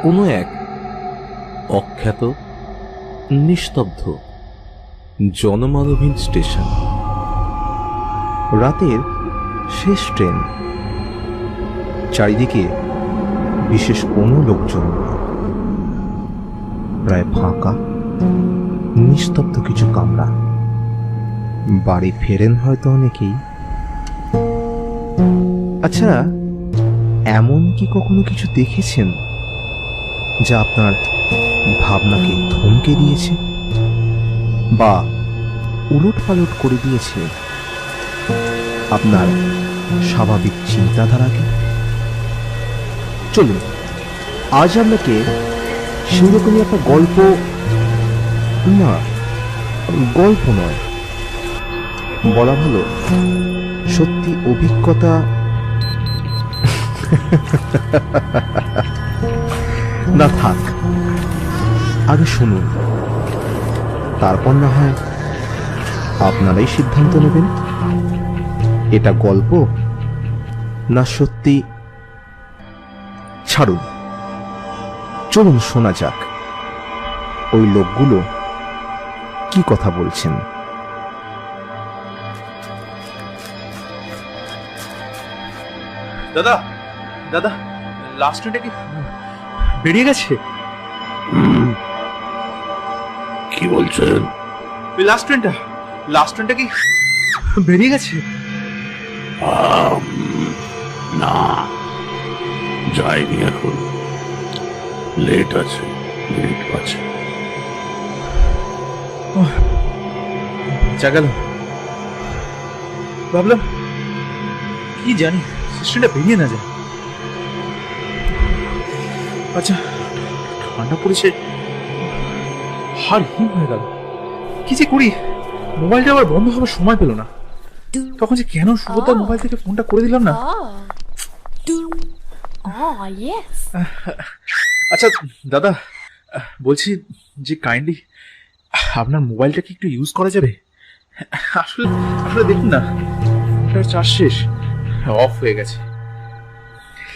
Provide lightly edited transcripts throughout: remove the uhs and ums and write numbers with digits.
কোনো এক অখ্যাত নিস্তব্ধ জনমানবহীন স্টেশন, রাতের শেষ ট্রেন, চারিদিকে বিশেষ কোনো লোকজন নেই, প্রায় ফাঁকা নিস্তব্ধ কিছু কামরা। বাড়ি ফেরেন হয়তো অনেকেই। আচ্ছা, এমন কি কখনো কিছু দেখেছেন যা আপনার ভাবনাকে থমকে দিয়েছে বা উলট পালট করে দিয়েছে আপনার স্বাভাবিক চিন্তাধারাকে? চলুন আজ আপনাকে সেরকমই একটা গল্প, না গল্প নয়, বলা ভালো সত্যি অভিজ্ঞতা, না থাক, আগে শুনুন, তারপর না হয় আপনারাই সিদ্ধান্ত নেবেন এটা গল্প না সত্যি। ছাড়ুন, চলুন শোনা যাক ওই লোকগুলো কি কথা বলছেন। দাদা দাদা, লাস্ট ট্রেনটা কি বেরিয়ে গেছে? কি বলছেন? লাস্ট ট্রেনটা কি বেরিয়ে গেছে? না, যায়নি, এখন লেট আছে, লেট আছে। যা গেল, ভাবলাম কি জানি ট্রেনটা বেরিয়ে না যায়। আচ্ছা, ঠান্ডা পড়েছে, হাড় হিম হয়ে গেল। কি যে করি, মোবাইলটা আবার বন্ধ হওয়ার সময় পেল না। তখন যে কেন সুভদ্রার মোবাইল থেকে ফোনটা করে দিলাম না। আচ্ছা দাদা, বলছি যে কাইন্ডলি আপনার মোবাইলটা কি একটু ইউজ করা যাবে? আসলে আসলে দেখুন না, ফোনটার চার্জ শেষ, অফ হয়ে গেছে।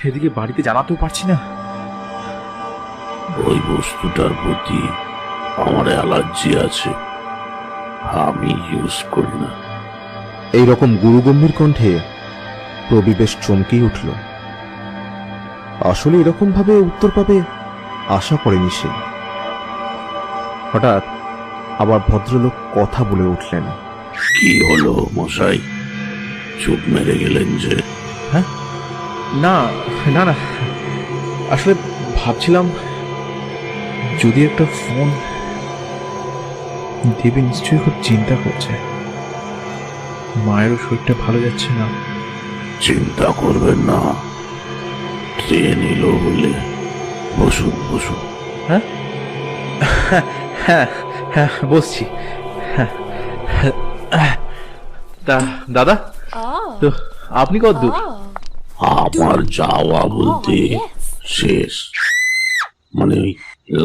এদিকে বাড়িতে জানাতেও পারছি না। ওই বস্তুটার প্রতি আমার অ্যালার্জি আছে, আমি ইউজ করি না। এইরকম গুরুগম্ভীর কণ্ঠে প্রবি বেশ চমকেই উঠল। আসলে এরকম ভাবে উত্তর পাবে আশা করেনি সে। হঠাৎ আবার ভদ্রলোক কথা বলে উঠলেন। কি হলো মশাই, চুপ মেরে গেলেন যে? হ্যাঁ, না না না, আসলে ভাবছিলাম যদি একটা ফোন। দেবী নিশ্চয়ই খুব চিন্তা করছে, মায়েরও শরীরটা ভালো যাচ্ছে না। চিন্তা করবেন না, ট্রেন এলো বলে। বসুন বসুন। হ্যাঁ হ্যাঁ হ্যাঁ, বসছি। দাদা, তো আপনি কত দূর? আমার যাওয়া বলতে শেষ, মানে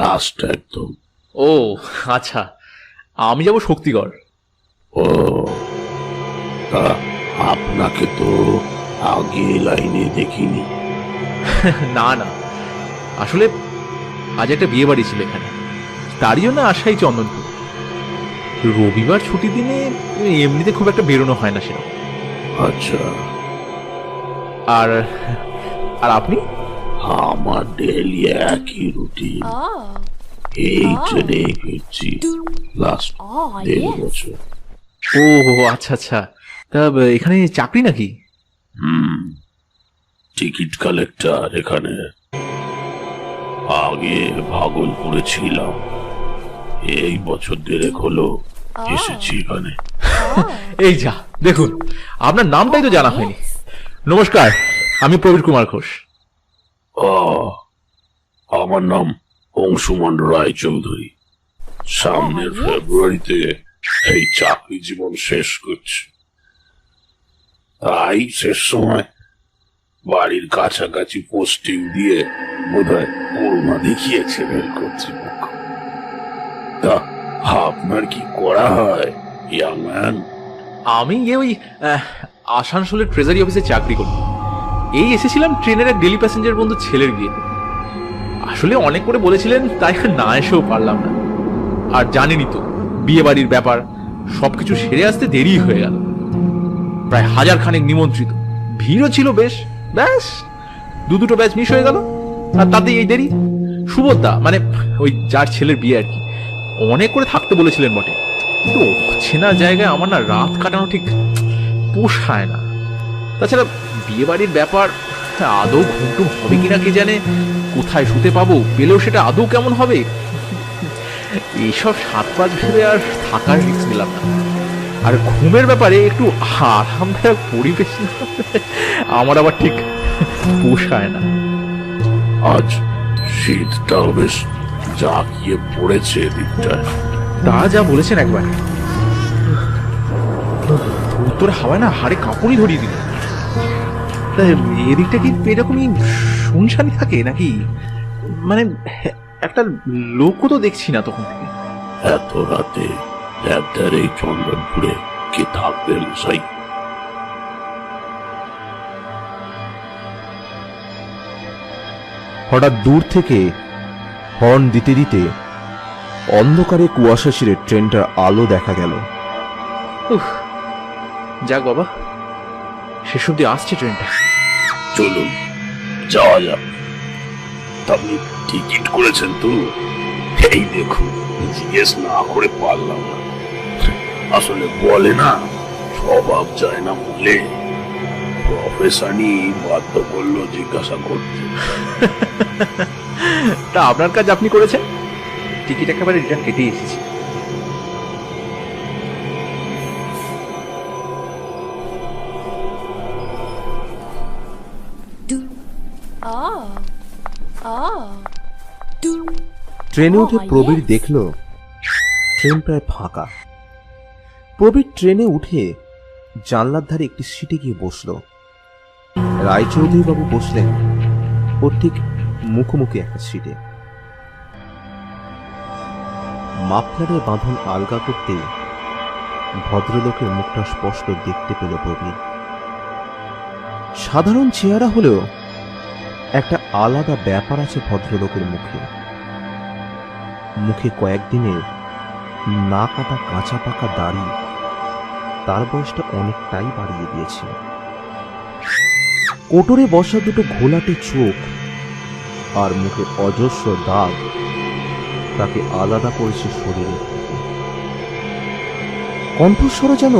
লাস্ট একদম। ও আচ্ছা, আমি যাব শক্তিগড়। ও, তা আপনাকে তো আগে লাইনে দেখিনি। না না, আসলে আজ একটা বিয়ে বাড়ি ছিল এখানে, তারই জন্য আসাই চন্দনপুর। রবিবার ছুটির দিনে এমনিতে খুব একটা বেরোনো হয় না সেরকম। আচ্ছা, আর আর আপনি? আমার ডেলি একই রুটিন, এই ট্রেনে ফিরছি লাস্ট 1.5 বছর। ও আচ্ছা আচ্ছা, তা এখানে চাকরি নাকি? টিকিট কালেক্টর এখানে। আগে ভাগলপুরে ছিলাম, এই বছর 1.5 হলো এসেছি এখানে। এই যা দেখুন, আপনার নামটাই তো জানা হয়নি। নমস্কার, আমি প্রবীর কুমার ঘোষ। আমার নাম অংশুমান রায় চৌধুরী। সামনের ফেব্রুয়ারিতে এই চাকরি জীবন শেষ করছি, তাই শেষ সময় বাড়ির কাছাকাছি পোস্টিং দিয়ে বোধহয় করুণা দেখিয়েছে রেল কর্তৃপক্ষ। তা আপনার কি করা হয় ইয়াং ম্যান? আমি ওই আসানসোলের ট্রেজারি অফিসে চাকরি করি। এই এসেছিলাম ট্রেনের এক ডেলি প্যাসেঞ্জার বন্ধু ছেলের বিয়েতে। আসলে অনেক করে বলেছিলেন, তাই না এসেও পারলাম না। আর জানেনই তো বিয়ে বাড়ির ব্যাপার, সবকিছু সেরে আসতে দেরি হয়ে গেল। প্রায় 1000 খানেক নিমন্ত্রিত, ভিড়ও ছিল বেশ। ব্যাস দুটো ব্যাচ মিস হয়ে গেল, আর তাতেই এই দেরি। সুবোধদা মানে ওই যার ছেলের বিয়ে আর কি, অনেক করে থাকতে বলেছিলেন বটে, কিন্তু অচেনা জায়গায় আমার না রাত কাটানো ঠিক পোষায় না। তাছাড়া বিয়ে বাড়ির ব্যাপার, আদৌ ঘুমটুম হবে কিনা কে জানে, কোথায় শুতে পাবো, পেলেও সেটা আদৌ কেমন হবে, এইসব 7-5 ভেবে আর থাকার রিস্ক নিলাম না। আর ঘুমের ব্যাপারে একটু আরামদায়ক পরিবেশ না হলে আমার আবার ঠিক পোষায় না। আজ শীতটাও বেশ জাঁকিয়ে পড়েছে এদিকটায়। তা যা বলেছেন একবার, উত্তর হাওয়ায় না হাড়ে কাঁপুনি ধরিয়ে দিল। তা এদিকটা কি এরকমই শুনশানি থাকে নাকি? মানে একটা লোকও তো দেখছি না তখন থেকে। এত রাতে একদার এই চন্দনপুরে কে থাকবে মশাই? হঠাৎ দূর থেকে হর্ন দিতে দিতে অন্ধকারে কুয়াশা ছিঁড়ে ট্রেনটার আলো দেখা গেল। উফ, যাক বাবা, শেষ অব্দি আসছে ট্রেনটা। চলুন যাওয়া যাক। আপনি টিকিট করেছেন তো? এই দেখুন, জিজ্ঞেস না করে পারলাম না। আসলে বলে না, স্বভাব যায় না বলে প্রফেশনই বাধ্য করলো জিজ্ঞাসা করতে। তা আপনার কাজ আপনি করেছেন, টিকিট একেবারে রিটার্ন কেটে এসেছি। ট্রেনে উঠে প্রবীর দেখল ট্রেন প্রায় ফাঁকা। প্রবীর ট্রেনে উঠে জানলার ধারে একটি সিটে গিয়ে বসল। রায়চৌধুরী বাবু বসলেন ওর ঠিক মুখোমুখি একটা সিটে। মাফলারের বাঁধন আলগা করতে ভদ্রলোকের মুখটা স্পষ্ট দেখতে পেল প্রবীর। সাধারণ চেহারা হলেও একটা আলাদা ব্যাপার আছে ভদ্রলোকের মুখে। মুখে কয়েকদিনের না কাটা কাঁচা পাকা দাড়ি তার বয়সটা অনেকটাই বাড়িয়ে দিয়েছে। কোটরে বসা দুটো ঘোলাটে চোখ আর মুখে অজস্র দাগ তাকে আলাদা করেছে শরীরে। কণ্ঠস্বর যেন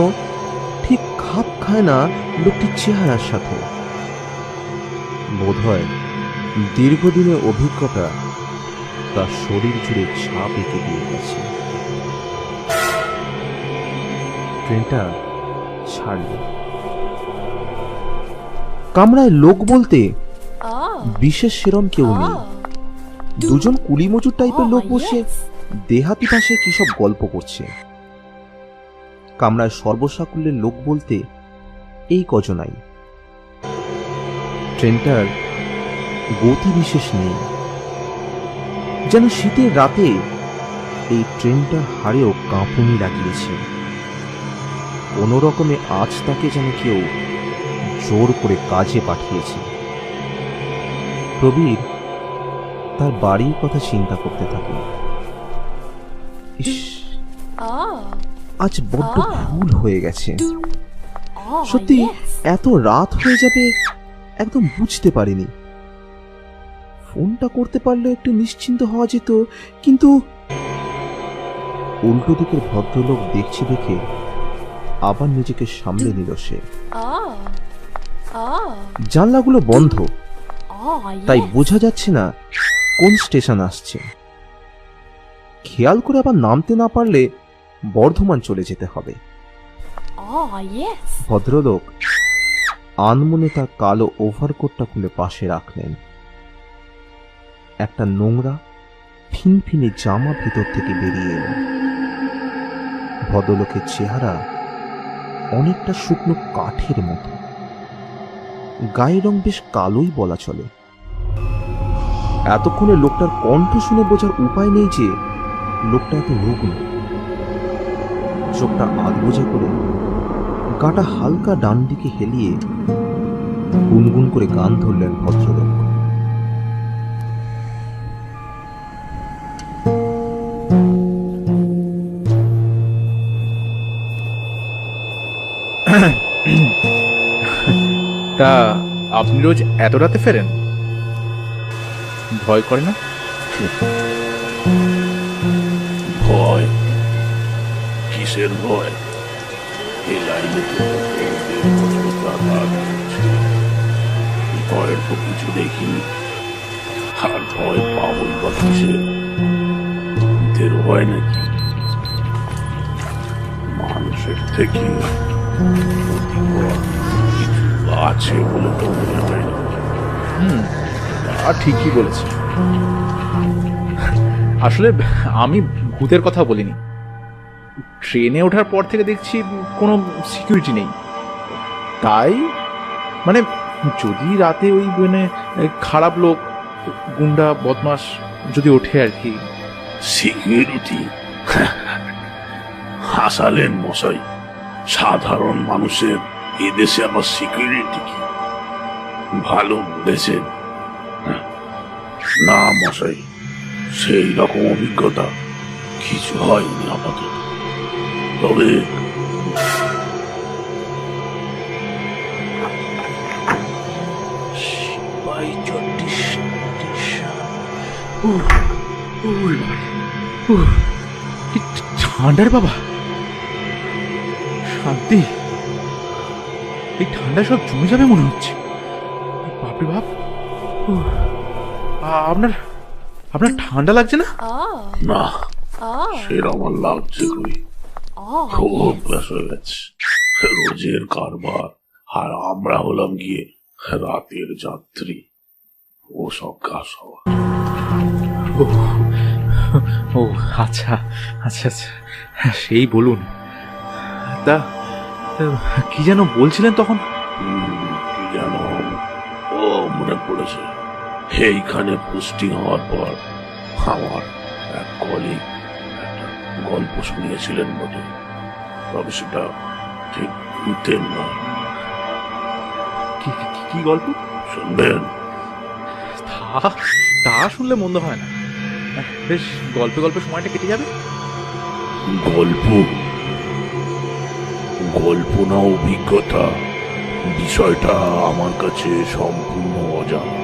ঠিক খাপ খায় না লোকটির চেহারার সাথে। বোধহয় দীর্ঘদিনের অভিজ্ঞতা তার শরীর জুড়ে ছাপ এঁকে দিয়ে গেছে। ট্রেনটা ছাড়ল। কামরায় লোক বলতে বিশেষ সেরম কেউ নেই। দুজন কুলি মজুর টাইপের লোক বসে দেহাতি ভাষায় কি সব গল্প করছে। কামরায় সর্বসাকুল্যের লোক বলতে এই কজনাই। ট্রেনটার গতি বিশেষ নেই, যেন শীতের রাতে এই ট্রেনটার হাড়েও কাঁপুনি লাগিয়েছে। কোনো রকমে আজ তাকে যেন কেউ জোর করে কাজে পাঠিয়েছে। প্রবীর তার বাড়ির কথা চিন্তা করতে থাকে। ইস, আজ বড্ড ভুল হয়ে গেছে। সত্যি এত রাত হয়ে যাবে একদম বুঝতে পারিনি। ফোনটা করতে পারলে একটু নিশ্চিন্ত হওয়া যেত, কিন্তু উল্টো দিকের ভদ্রলোক দেখছে দেখে আবার নিজেকে সামলে নিল সে। জানলাগুলো বন্ধ, তাই বোঝা যাচ্ছে না কোন স্টেশন আসছে। খেয়াল করে আবার নামতে না পারলে বর্ধমান চলে যেতে হবে। ভদ্রলোক আনমনে তার কালো ওভারকোটটা খুলে পাশে রাখলেন। একটা নোংরা ফিনফিনে জামা ভিতর থেকে বেরিয়ে এলো। ভদ্রলোকের চেহারা অনেকটা শুকনো কাঠের মতো, গায়ের রং বেশ কালোই বলা চলে। এতক্ষণে লোকটার কণ্ঠ শুনে বোঝার উপায় নেই যে লোকটা এত রুগ্ন। চোখটা আধবোঝা করে গাটা হালকা ডান দিকে হেলিয়ে গুনগুন করে গান ধরলেন ভদ্রলোক। তা আপনি রোজ এত রাতে ফেরেন? ভয় করে না? ভয়? কিসের ভয়? এই লাইনে তো 1.5 বছর যাতায়াত করছি। ভয়ের তো কিছু দেখিনি। আর ভয় পাবই বা কিসের? ভূতের ভয় নাকি? মানুষের থেকে ক্ষতিকর কিছু আছে বলে তো মনে হয় না। আর ঠিকই বলেছে। আসলে আমি ভূতের কথা বলিনি। ট্রেনে ওঠার পর থেকে দেখছি কোনো সিকিউরিটি নেই, তাই মানে যদি রাতে ওই মানে খারাপ লোক, গুন্ডা বদমাস যদি ওঠে আর কি। সিকিউরিটি? হাসালেন মশাই, সাধারণ মানুষের এদেশে আবার সিকিউরিটি কি? ভালো বলেছেন। না মশাই, সেই রকম অভিজ্ঞতা কিছু হয়নি আপাতত। তবে ঠান্ডার বাবা, শান্তি। এই ঠান্ডা সব জমে যাবে মনে হচ্ছে। বাপরে বাপ। আপনার আপনার ঠান্ডা লাগছে না? না, সেরকম আর লাগছে কই। খুব অভ্যাস হয়ে গেছে রোজের কারবার। আর আমরা হলাম গিয়ে রাতের যাত্রী। ও সব কাজ হওয়া। ও আচ্ছা আচ্ছা আচ্ছা, সেই বলুন। তা তা কি যেন বলছিলেন তখন? কি যেন, ও মনে পড়েছে। এইখানে পোস্টিং হওয়ার পর আমার এক কলিগ একটা গল্প শুনিয়েছিলেন বটে। তবে সেটা ঠিক ভূতের নয়। কি গল্প শুনবেন? তা শুনলে মন্দ হয় না। বেশ, গল্পে গল্পে সময়টা কেটে যাবে। গল্প? গল্প না অভিজ্ঞতা, বিষয়টা আমার কাছে সম্পূর্ণ অজানা।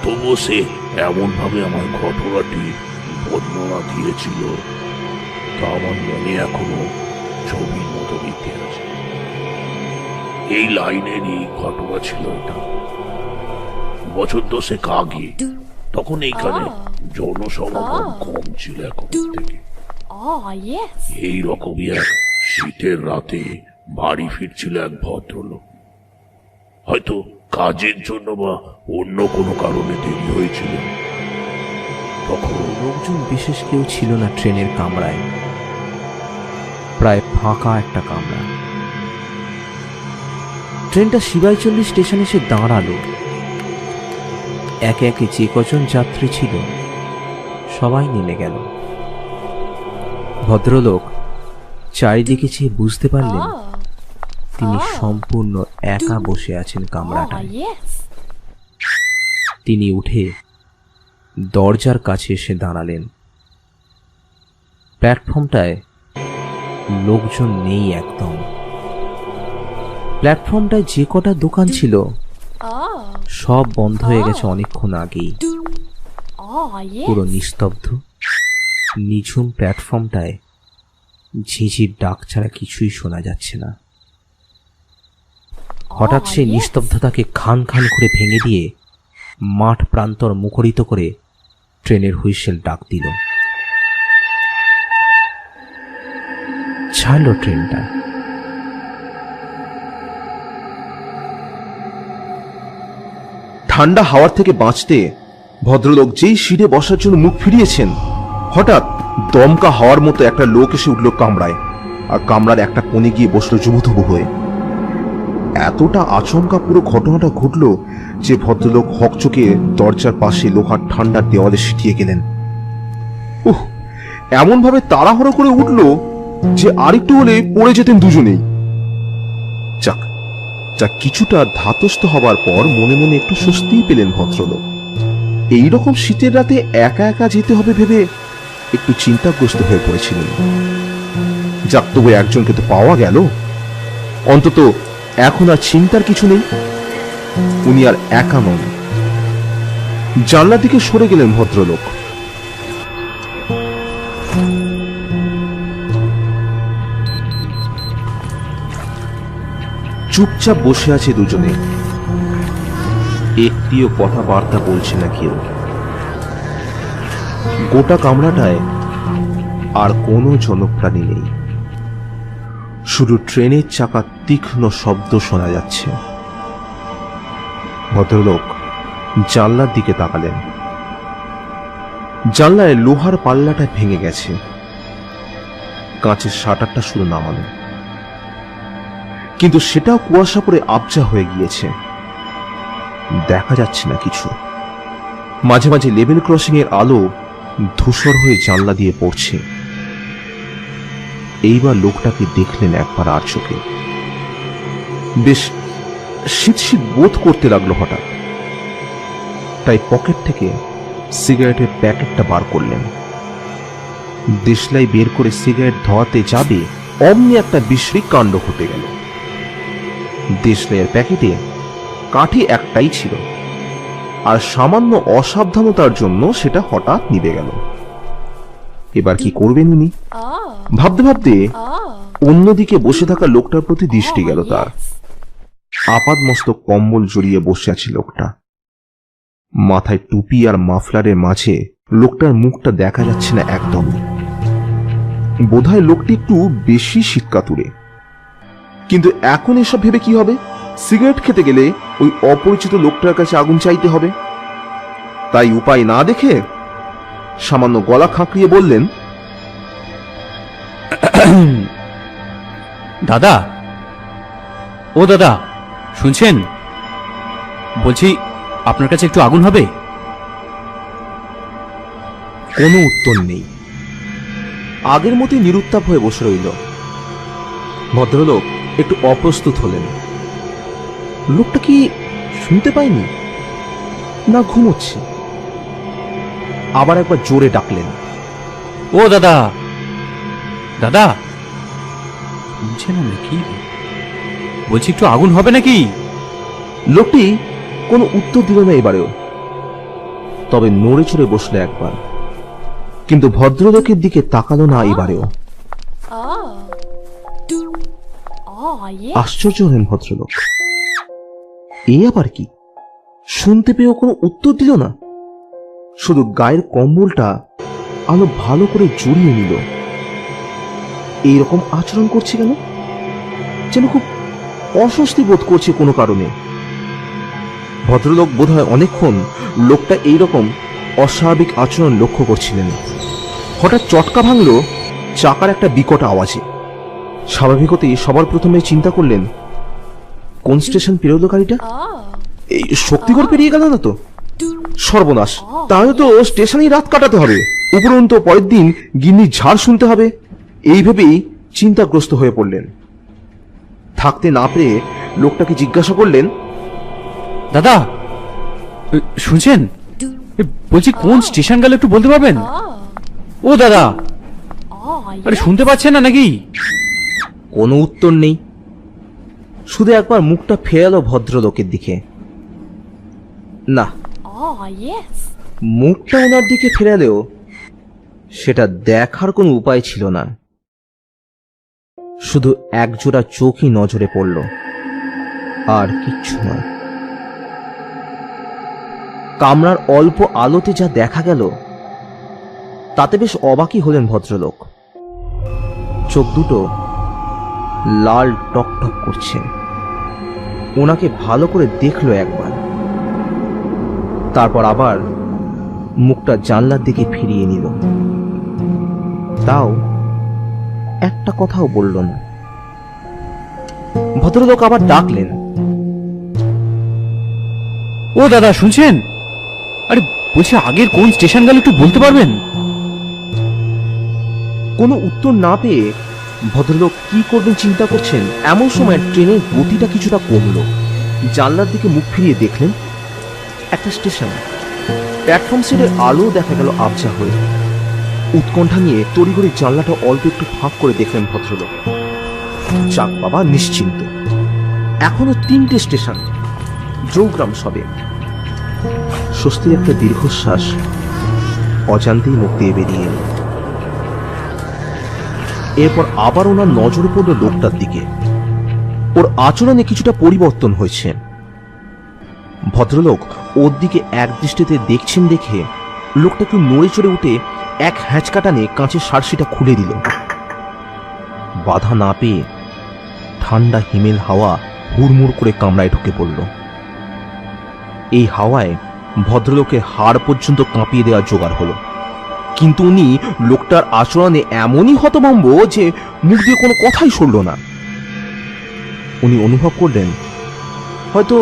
তবু সে এমন ভাবে আমার ঘটনাটি বর্ণনা দিয়েছিল, তা আমার মনে এখনো ছবির মতো বিতে আছে। এই লাইনেরই ঘটনা ছিল এটা। বছর 10 আগে, তখন এইখানে জনসমাগম কম ছিল এখন থেকে। এই রকমই এক শীতের রাতে বাড়ি ফিরছিল এক ভদ্রলোক। হয়তো কাজের জন্য বা অন্য কোনো কারণে দেরি হয়েছিল। তখন লোকজন বিশেষ কেউ ছিল না ট্রেনের কামরায়। প্রায় ফাঁকা একটা কামরা। ট্রেনটা শিবাইচল্লী স্টেশনে এসে দাঁড়ালো। একে একে যে কজন যাত্রী ছিল সবাই নেমে গেল। ভদ্রলোক চারিদিকে চেয়ে বুঝতে পারলেন তিনি সম্পূর্ণ একা বসে আছেন কামরাটায়। তিনি উঠে দরজার কাছে এসে দাঁড়ালেন। প্ল্যাটফর্মটায় লোকজন নেই একদম। প্ল্যাটফর্মটায় যে কটা দোকান ছিল সব বন্ধ হয়ে গেছে অনেকক্ষণ আগেই। পুরো নিস্তব্ধ নিঝুম প্ল্যাটফর্মটায় ঝিঝির ডাক ছাড়া কিছুই শোনা যাচ্ছে না। হঠাৎ সেই নিস্তব্ধতাকে খান খান করে ভেঙে দিয়ে মাঠ প্রান্তর মুখরিত করে ট্রেনের হুইসেল ডাক দিল। ছাড়লো ট্রেনটা। ঠান্ডা হাওয়ার থেকে বাঁচতে ভদ্রলোক যেই সিটে বসার জন্য মুখ ফিরিয়েছেন, হঠাৎ দমকা হাওয়ার মতো একটা লোক এসে উঠল কামরায়। আর কামরার একটা কোণে গিয়ে বসলো জুবুথুবু হয়ে। এতটা আচমকা পুরো ঘটনাটা ঘটল যে ভদ্রলোক হকচকে দরজার পাশে লোহার ঠান্ডার দেওয়ালে সিটিয়ে গেলেন। এমন ভাবে তাড়াহুড়ো করে উঠল যে আরেকটু হলে পড়ে যেতেন দুজনেই। যাক, যা কিছুটা ধাতস্থ হবার পর মনে মনে একটু স্বস্তিই পেলেন ভদ্রলোক। এইরকম শীতের রাতে একা একা যেতে হবে ভেবে একটু চিন্তাগ্রস্ত হয়ে পড়েছিলেন। যাক, তবু একজনকে তো পাওয়া গেল। অন্তত এখন আর চিন্তার কিছু নেই। উনি আর একা নন। জানলার দিকে সরে গেলেন ভদ্রলোক। চুপচাপ বসে আছে দুজনে, একটিও কথাবার্তা বলছে না কেউ। গোটা কামরাটায় আর কোনো জনপ্রাণী নেই, শুধু ট্রেনের চাকার তীক্ষ্ণ শব্দ শোনা যাচ্ছে। ভদ্রলোক জানলার দিকে তাকালেন। জানলায় লোহার পাল্লাটা ভেঙে গেছে, কাঁচের শাটারটা শুধু নামানো, কিন্তু সেটাও কুয়াশা পড়ে আবজা হয়ে গিয়েছে, দেখা যাচ্ছে না কিছু। মাঝে মাঝে লেভেল ক্রসিং এর আলো ধূসর হয়ে জানলা দিয়ে পড়ছে। এইবার লোকটাকে দেখলেন একবার আর চোখে। বেশ শীত শীত বোধ করতে লাগলো হঠাৎ, তাই পকেট থেকে সিগারেটের প্যাকেটটা বার করলেন। দেশলাই বের করে সিগারেট ধোয়াতে যাবে, অমনি একটা বিস্ময়িক কাণ্ড ঘটে গেল। দেশলাইয়ের প্যাকেটে কাঠি একটাই ছিল, আর সামান্য অসাবধানতার জন্য সেটা হঠাৎ নিভে গেল। এবার কি করবেন উনি? ভাবতে ভাবতে অন্যদিকে বসে থাকা লোকটার প্রতি দৃষ্টি গেল তার। আপাদ মস্তক কম্বল জড়িয়ে বসে আছে লোকটা। মাথায় টুপি আর মাফলারের মাঝে লোকটার মুখটা দেখা যাচ্ছে না একদম। বোধহয় লোকটি একটু বেশি শীতকাতুরে। কিন্তু এখন এসব ভেবে কি হবে? সিগারেট খেতে গেলে ওই অপরিচিত লোকটার কাছে আগুন চাইতে হবে। তাই উপায় না দেখে সামান্য গলা খাঁকড়িয়ে বললেন, দাদা, ও দাদা, শুনছেন? বলছি আপনার কাছে একটু আগুন হবে? কোনো উত্তর নেই। আগের মতোই নিরুত্তাপ হয়ে বসে রইল। ভদ্রলোক একটু অপ্রস্তুত হলেন। লোকটা কি শুনতে পায়নি, না ঘুমোচ্ছে? আবার একবার জোরে ডাকলেন, ও দাদা, দাদা, শুনছেন নাকি? বলছি একটু আগুন হবে নাকি? লোকটি কোনো উত্তর দিল না এবারেও, তবে নড়ে চড়ে বসলো একবার, কিন্তু ভদ্রলোকের দিকে তাকালো না এবারেও। আশ্চর্য হলেন ভদ্রলোক, এ আবার কি? শুনতে পেয়েও কোনো উত্তর দিল না, শুধু গায়ের কম্বলটা আলো ভালো করে জড়িয়ে নিল। এইরকম আচরণ করছে কেন? যেন খুব অস্বস্তি বোধ করছে কোনো কারণে। ভদ্রলোক বোধহয় অনেকক্ষণ লোকটা এইরকম অস্বাভাবিক আচরণ লক্ষ্য করছিলেন। হঠাৎ চটকা ভাঙল চাকার একটা বিকট আওয়াজে। স্বাভাবিকতেই সবার প্রথমে চিন্তা করলেন, কোন স্টেশন পেরোলো গাড়িটা? এই শক্তিগড় পেরিয়ে গেল না তো? সর্বনাশ, তাহলে তো স্টেশনেই রাত কাটাতে হবে, উপরন্তু পরের দিন গিন্নির ঝাড় শুনতে হবে। এই ভেবেই চিন্তাগ্রস্ত হয়ে পড়লেন। থাকতে না পেরে লোকটাকে জিজ্ঞাসা করলেন, দাদা, শুনছেন? বলছি কোন স্টেশন গেলে একটু বলতে পারবেন? ও দাদা, আরে শুনতে পাচ্ছেন না নাকি? কোনো উত্তর নেই। শুধু একবার মুখটা ফেরালো ভদ্রলোকের দিকে। না, মুখটা ওনার দিকে ফেরালেও সেটা দেখার কোনো উপায় ছিল না। শুধু একজোড়া চোখই নজরে পড়ল, আর কিচ্ছু নয়। কামরার অল্প আলোতে যা দেখা গেল তাতে বেশ অবাকই হলেন ভদ্রলোক। চোখ দুটো লাল টকটক করছে। ওনাকে ভালো করে দেখলো একবার, তারপর আবার মুখটা জানলার দিকে ফিরিয়ে নিল। তাও একটা কথাও বলল না। ভদ্রলোক আবার ডাকলেন, ও দাদা, শুনছেন? আরে বলছি আগের কোন স্টেশন গেলে একটু বলতে পারবেন? কোনো উত্তর না পেয়ে ভদ্রলোক কি করবেন চিন্তা করছেন, এমন সময় ট্রেনের গতিটা কিছুটা কমলো। জানলার দিকে মুখ ফিরিয়ে দেখলেন একটা স্টেশন। প্ল্যাটফর্ম সেটের আলো দেখা গেল আবজা হয়ে। উৎকণ্ঠা নিয়ে তড়িঘড়ি জানলাটা অল্প একটু ফাঁক করে দেখলেন ভদ্রলোক। যাক বাবা, নিশ্চিন্ত। এখনো 3টে স্টেশন, জৌগ্রাম সবে। স্বস্তির একটা দীর্ঘশ্বাস অজান্তেই মুখ দিয়ে বেরিয়ে এলো। এরপর আবার ওনার নজরে পড়ল লোকটার দিকে। ওর আচরণে কিছুটা পরিবর্তন হয়েছে। ভদ্রলোক ওর দিকে এক দৃষ্টিতে দেখছেন দেখে লোকটা একটু নড়ে চড়ে উঠে এক হ্যাঁচকা টানে কাঁচের শার্সিটা খুলে দিল। বাধা না পেয়ে ঠান্ডা হিমেল হাওয়া হুড়মুড় করে কামরায় ঢুকে পড়ল। এই হাওয়ায় ভদ্রলোকের হাড় পর্যন্ত কাঁপিয়ে দেওয়ার জোগাড় হলো। কিন্তু উনি লোকটার আচরণে এমনই হতভম্ব যে মুখ দিয়ে কোনো কথাই সরল না। উনি অনুভব করলেন হয়তো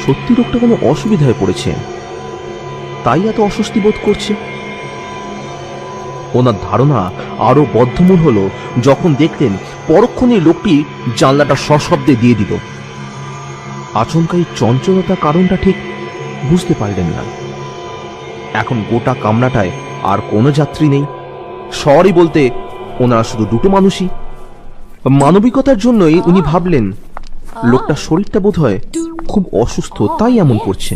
সত্যি লোকটা কোনো অসুবিধায় পড়েছে, তাই এত অস্বস্তি বোধ করছে। ওনার ধারণা আরো বদ্ধমূল হলো যখন দেখলেন পরক্ষণেই লোকটি জানলাটা সশব্দে দিয়ে দিল। আচমকাই চঞ্চলতা কারণটা ঠিক বুঝতে পারলেন না। এখন গোটা কামরাটায় আর কোনো যাত্রী নেই। সরি বলতে ওনারা শুধু দুটো মানুষই। মানবিকতার জন্যই উনি ভাবলেন লোকটার শরীরটা বোধহয় খুব অসুস্থ, তাই এমন করছে।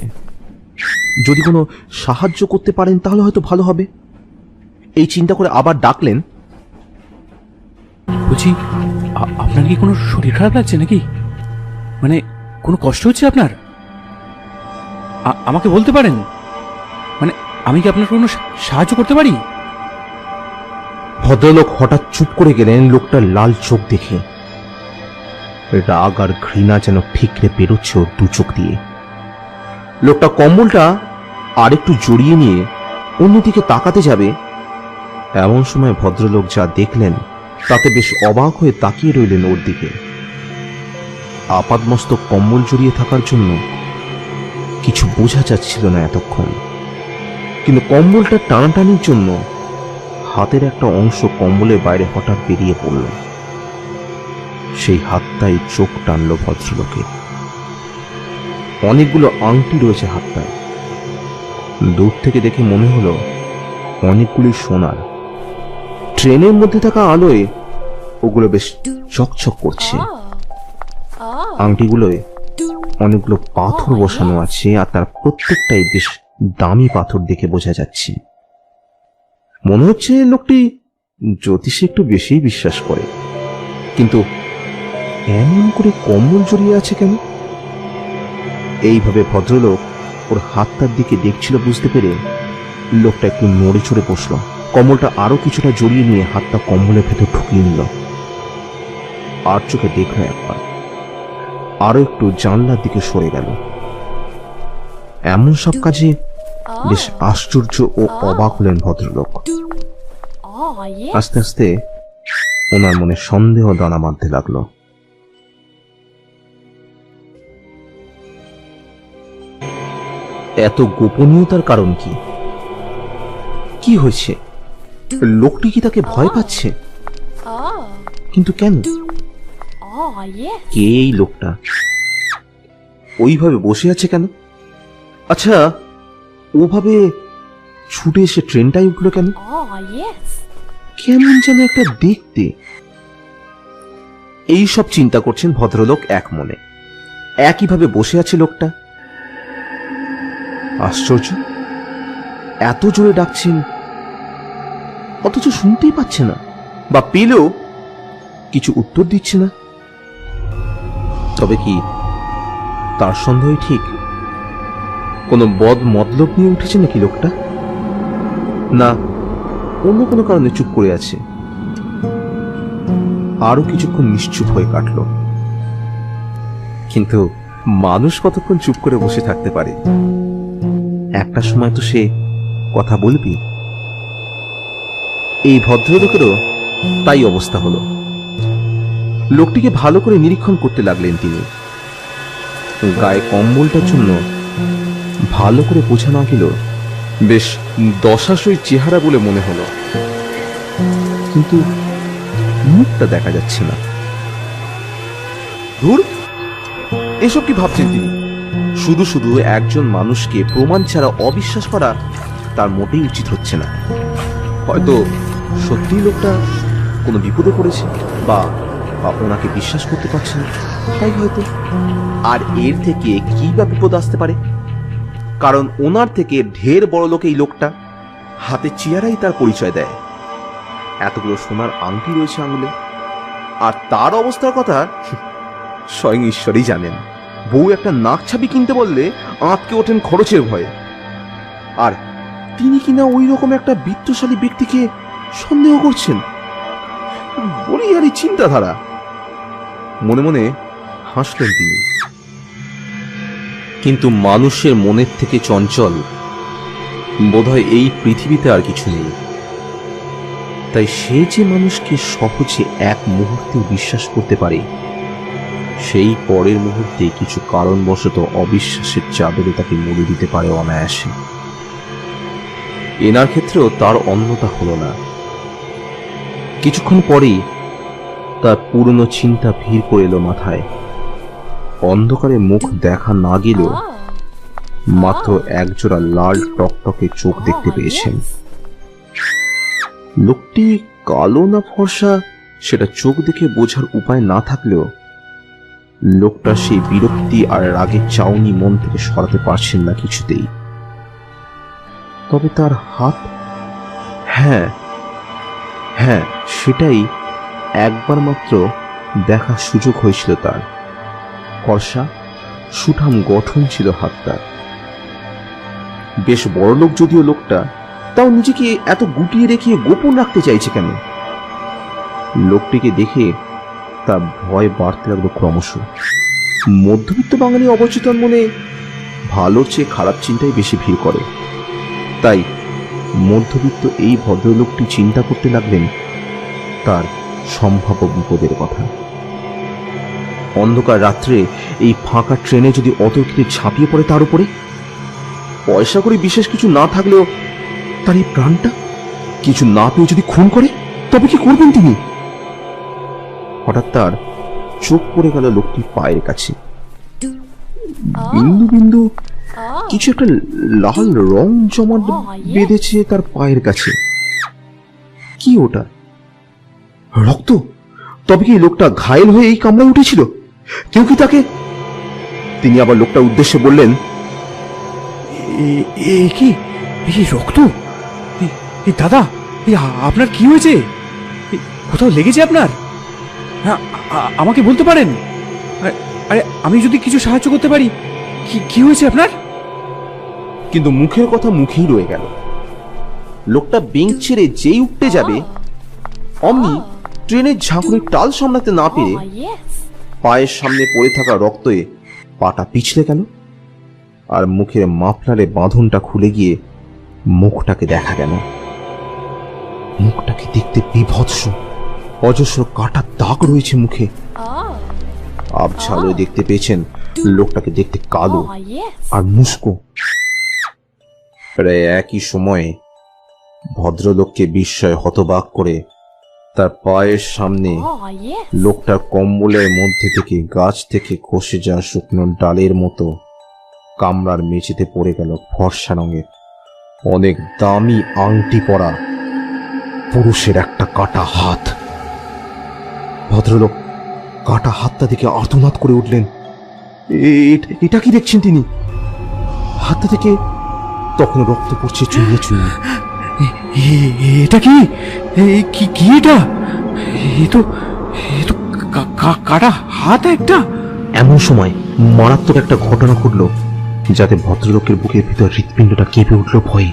যদি কোনো সাহায্য করতে পারেন তাহলে হয়তো ভালো হবে। এই চিন্তা করে আবার ডাকলেন, বলছি আপনার কি কোনো শরীর খারাপ লাগছে নাকি? মানে কোনো কষ্ট হচ্ছে আপনার? আমাকে বলতে পারেন, মানে আমি কি আপনার কোনো সাহায্য করতে পারি? ভদ্রলোক হঠাৎ চুপ করে গেলেন লোকটার লাল চোখ দেখে। রাগ আর ঘৃণা যেন ঠিকরে বেরোচ্ছে ওর দু চোখ দিয়ে। লোকটা কম্বলটা আরেকটু জড়িয়ে নিয়ে অন্যদিকে তাকাতে যাবে, এমন সময় ভদ্রলোক যা দেখলেন তাতে বেশ অবাক হয়ে তাকিয়ে রইলেন ওর দিকে। আপাদমস্তক কম্বল জড়িয়ে থাকার জন্য কিছু বোঝা যাচ্ছিল না এতক্ষণ, কিন্তু কম্বলটা টানাটানির জন্য হাতের একটা অংশ কম্বলের বাইরে হঠাৎ বেরিয়ে পড়ল। সেই হাতটাই চোখ টানল ভদ্রলোকে। অনেকগুলো আংটি রয়েছে হাতটায়। দূর থেকে দেখে মনে হলো অনেকগুলি সোনার। ট্রেনের মধ্যে থাকা আলোয় ওগুলো বেশ চকচক করছে। আংটিগুলোয় অনেকগুলো পাথর বসানো আছে, আর তার প্রত্যেকটাই বেশ দামি পাথর দেখে বোঝা যাচ্ছে। মনে হচ্ছে লোকটি জ্যোতিষে একটু বেশিই বিশ্বাস করে। কিন্তু এমন করে কম্বল জড়িয়ে আছে কেন? এইভাবে ভদ্রলোক ওর হাতটার দিকে দেখছিল বুঝতে পেরে লোকটা একটু নড়ে চড়ে বসল। কম্বলটা আরো কিছুটা জড়িয়ে নিয়ে হাতটা কম্বলের ভেতর ঢুকিয়ে নিল। আর চোখে দেখল একবার, আরো একটু জানলার দিকে সরে গেল। এমন সব কাজে বেশ আশ্চর্য ও অবাক হলেন ভদ্রলোক। আস্তে আস্তে ওনার মনে সন্দেহ দানা বাঁধতে লাগলো। এত গোপনীয়তার কারণ কি? কি হয়েছে? লোকটি কি তাকে ভয় পাচ্ছে? কিন্তু কেন? কে এই লোকটা? ওইভাবে বসে আছে কেন? আচ্ছা, ওভাবে ছুটে এসে ট্রেনটাই উঠলো কেন? কেমন যেন একটা দেখতে। এই সব চিন্তা করছেন ভদ্রলোক এক মনে। একইভাবে বসে আছে লোকটা। আশ্চর্য, এত জোরে ডাকছেন অথচ শুনতেই পাচ্ছে না, বা পেলেও কিছু উত্তর দিচ্ছে না। তবে কি তার সন্দেহ ঠিক? কোনো বদ মতলব নিয়ে উঠেছে নাকি লোকটা? না অন্য কোনো কারণে চুপ করে আছে। আরো কিছুক্ষণ নিশ্চুপ হয়ে কাটলো। কিন্তু মানুষ কতক্ষণ চুপ করে বসে থাকতে পারে? একটা সময় তো সে কথা বলবি। এই ভদ্রলোকেরও তাই অবস্থা হলো। লোকটিকে ভালো করে নিরীক্ষণ করতে লাগলেন তিনি। গায়ে কম্বলটার জন্য ভালো করে বোঝা না গেল বেশ দশাশই চেহারা বলে মনে হলো, কিন্তু মুখটা দেখা যাচ্ছে না। ধুর, এসব কি ভাবছেন তিনি? শুধু শুধু একজন মানুষকে প্রমাণ ছাড়া অবিশ্বাস করা তার মোটেই উচিত হচ্ছে না। হয়তো সত্যিই লোকটা কোনো বিপদে পড়েছে, বা বা ওনাকে বিশ্বাস করতে পারছে না, তাই হয়তো। আর এর থেকে কি বা বিপদ আসতে পারে, কারণ ওনার থেকে ঢের বড় লোক এই লোকটা। হাতে চেয়ারাই তার পরিচয় দেয়, এতগুলো সোনার আংটি রয়েছে আঙুলে। আর তার অবস্থার কথা স্বয়ং ঈশ্বরই জানেন। বউ একটা নাক ছাবি কিনতে বললে আঁতকে ওঠেন খরচের ভয়ে। আর তিনি কিনা ওই রকম একটা বিত্তশালী ব্যক্তিকে সন্দেহ করছেন, বলি আর এই চিন্তাধারা। মনে মনে হাসলেন তিনি। কিন্তু মানুষের মনের থেকে চঞ্চল বোধহয় এই পৃথিবীতে আর কিছু নেই। তাই সে যে মানুষকে সহজে এক মুহূর্তে বিশ্বাস করতে পারে, সেই পরের মুহূর্তে কিছু কারণবশত অবিশ্বাসের চাদরে তাকে মুড়ে দিতে পারে অনায়াসে। এনার ক্ষেত্রেও তার অন্যতা হলো না। কিছুক্ষণ পরেই তার পুরনো চিন্তা ভিড় করে এলো মাথায়। অন্ধকারে মুখ দেখা না গেলেও মাত্র একজোড়া লাল টকটকে চোখ দেখতে পেয়েছেন। লোকটি কালো না ফর্সা সেটা চোখ দেখে বোঝার উপায় না থাকলেও লোকটা সেই বিরক্তি আর রাগের চাউনি মন থেকে সরাতে পারছেন না কিছুতেই। তবে তার হাত, হ্যাঁ হ্যাঁ, সেটাই একবার মাত্র দেখার সুযোগ হয়েছিল তার। ফর্সা সুঠাম গঠন ছিল হাতটা। বেশ বড় লোক যদিও লোকটা, তাও নিজেকে এত গুটিয়ে রেখে গোপন রাখতে চাইছে কেন? লোকটিকে দেখে তার ভয় বাড়তে লাগলো ক্রমশ। মধ্যবিত্ত বাঙালি অবচেতন মনে ভালোর চেয়ে খারাপ চিন্তাই বেশি ভিড় করে। তাই মধ্যবিত্ত এই ভদ্রলোকটি চিন্তা করতে লাগলেন তার সম্ভাব্য বিপদের কথা। অন্ধকার রাত্রে এই ফাঁকা ট্রেনে যদি অতর্কিতে ঝাঁপিয়ে পড়ে তার উপরে, পয়সা করে বিশেষ কিছু না থাকলেও তার এই প্রাণটা কিছু না পেয়ে যদি খুন করে, তবে কি করবেন তিনি? হঠাৎ তার চোখ পড়ে গেল লোকটির পায়ের কাছে। বিন্দু বিন্দু কিছু একটা লাল রং জমাট বেঁধেছে তার পায়ের কাছে। কি ওটা? রক্ত? তবে কি লোকটা ঘায়েল হয়ে এই কামড়ায় উঠেছিল? কেউ কি তাকে? তিনি আবার লোকটার উদ্দেশ্যে বললেন, কি রক্ত? দাদা, আপনার কি হয়েছে? কোথাও লেগেছে আপনার? হ্যাঁ, আমাকে বলতে পারেন। আরে আমি যদি কিছু সাহায্য করতে পারি। কি হয়েছে আপনার? কিন্তু মুখের কথা মুখেই রয়ে গেল। লোকটা বেঞ্চ ছেড়ে যেই উঠতে যাবে, অমনি ট্রেনের ঝাঁকুনির টাল সামলাতে না পেরে পায়ের সামনে পড়ে থাকা রক্তে পাটা পিছলে গেল। আর মুখের মাফলারে বাঁধনটা খুলে গিয়ে মুখটাকে দেখা গেল। মুখটাকে দেখতে বিভৎস, অজস্র কাটার দাগ রয়েছে মুখে। আবঝালো দেখতে পেয়েছেন লোকটাকে দেখতে কালো আর মুস্কো। প্রায় একই সময়ে ভদ্রলোককে বিস্ময়ে হতবাক করে তার পায়ের সামনে লোকটার কম্বলের মধ্যে থেকে গাছ থেকে খসে যাওয়া শুকনো ডালের মতো কামরার মেঝেতে পড়ে গেল ফর্সা রঙের অনেক দামি আংটি পরা পুরুষের একটা কাটা হাত। ভদ্রলোক কাটা হাতটা দেখে আর্তনাদ করে উঠলেন। এটা কি দেখছেন তিনি? হাতটা থেকে তখন রক্ত পড়ছে চুইয়ে চুইয়ে। এটা কি? এটা? এ তো কাটা হাত একটা। এমন সময় মারাত্মক একটা ঘটনা ঘটল, যাতে ভদ্রলোকের বুকের ভিতর হৃৎপিণ্ডটা কেঁপে উঠল ভয়ে।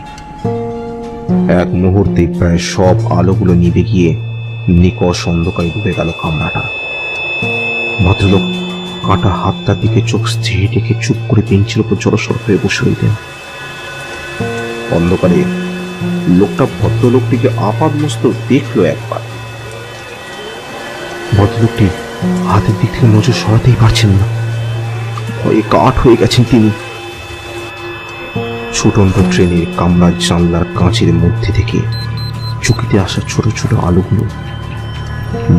এক মুহূর্তে প্রায় সব আলোগুলো নিভে গিয়ে নিকষ অন্ধকারে ডুবে গেল কামরাটা। ভদ্রলোক কাটা হাতটার দিকে চোখ স্থির রেখে চুপ করে বেঞ্চের উপর জড়সড় হয়ে বসে রইলেন। অন্ধকারে লোকটা ভদ্রলোকটিকে আপাদমস্তক দেখলো একবার। ভদ্রলোকটি হাতের দিক থেকে নজর সরাতেই পারছেন না, ভয়ে কাঠ হয়ে গেছেন তিনি। ছুটন্ত ট্রেনের কামরার জানলার কাঁচের মধ্যে থেকে চুকিতে আসা ছোট ছোট আলোগুলো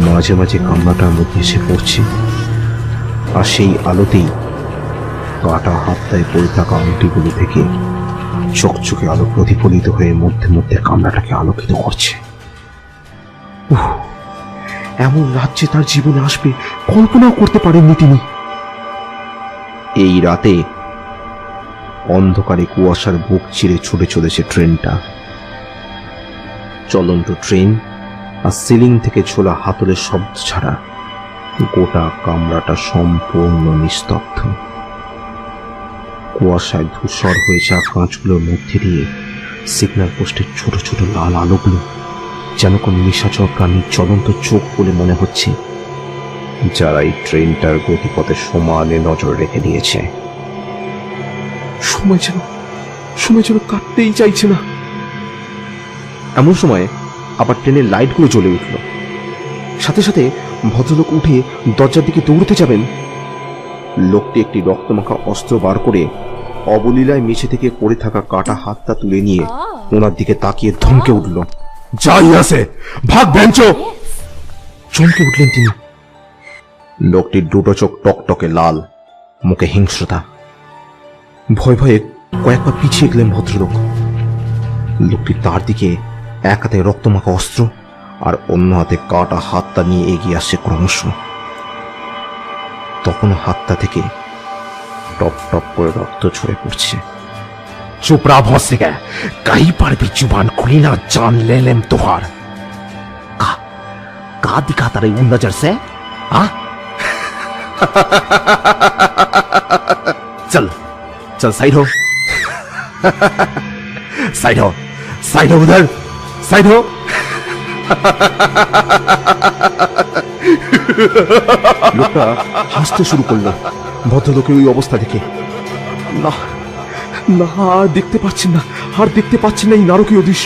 মাঝে মাঝে কামরাটার মধ্যে এসে পড়ছে। আর সেই আলোতেই কাটা হাতটায় পড়ে থাকা আংটিগুলো থেকে চকচকে আলো প্রতিফলিত হয়ে মধ্যে মধ্যে কামরাটাকে আলোকিত করছে। এমন রাজ্যে তার জীবনে আসবে কল্পনাও করতে পারেননি তিনি। এই রাতে অন্ধকারে কুয়াশার বুক চিরে ছুটে চলেছে ট্রেনটা। চলন্ত ট্রেন আর সিলিং থেকে ছোলা হাতলের শব্দ ছাড়া গোটা কামরাটা সম্পূর্ণ নিস্তব্ধ। কুয়াশায় ধূসর হয়ে যাওয়া কাঁচগুলোর মধ্যে দিয়ে সিগন্যাল পোস্টের ছোট ছোট লাল আলোগুলো যেন কোন নিশাচর প্রাণীর জ্বলন্ত চোখ বলে মনে হচ্ছে, যারা এই ট্রেনটার গতিপথে সমানে নজর রেখে দিয়েছে। সময় যেন কাটতেই চাইছে না। এমন সময় আবার ট্রেনের লাইটগুলো জ্বলে উঠল। সাথে সাথে ভদ্রলোক উঠে দরজার দিকে দৌড়তে যাবেন। লোকটি একটি রক্তমাখা অস্ত্র বার করে অবলীলায় মেঝে থেকে পড়ে থাকা কাটা হাতটা তুলে নিয়ে ওনার দিকে তাকিয়ে ধমকে উঠল, যাই আছে ভাগ বেঞ্চো। চমকে উঠলেন তিনি। লোকটির দুটো চোখ টকটকে লাল, মুখে হিংস্রতা। ভয় ভয়ে কয়েকবার পিছিয়ে গেলেন ভদ্রলোক। লোকটি তার দিকে এক হাতে রক্তমাখা অস্ত্র আর অন্য হাতে কাটা হাতটা নিয়ে এগিয়ে আসছে ক্রমশ। তখন হাতটা থেকে টপ টপ করে রক্ত ঝরে পড়ছে। चुप रहा भौंसे गया, कहीं पर भी जुबान खुली ना जान ले लेम तुहार। का दिखाता रही उन नजर से? हाँ चल चल साइड हो, साइड हो उधर, साइड हो। লোকটা হাসতে শুরু করলো ভদ্রলোকের ওই অবস্থা দেখে। না না, আর দেখতে পাচ্ছেন না এই নারকীয় দৃশ্য।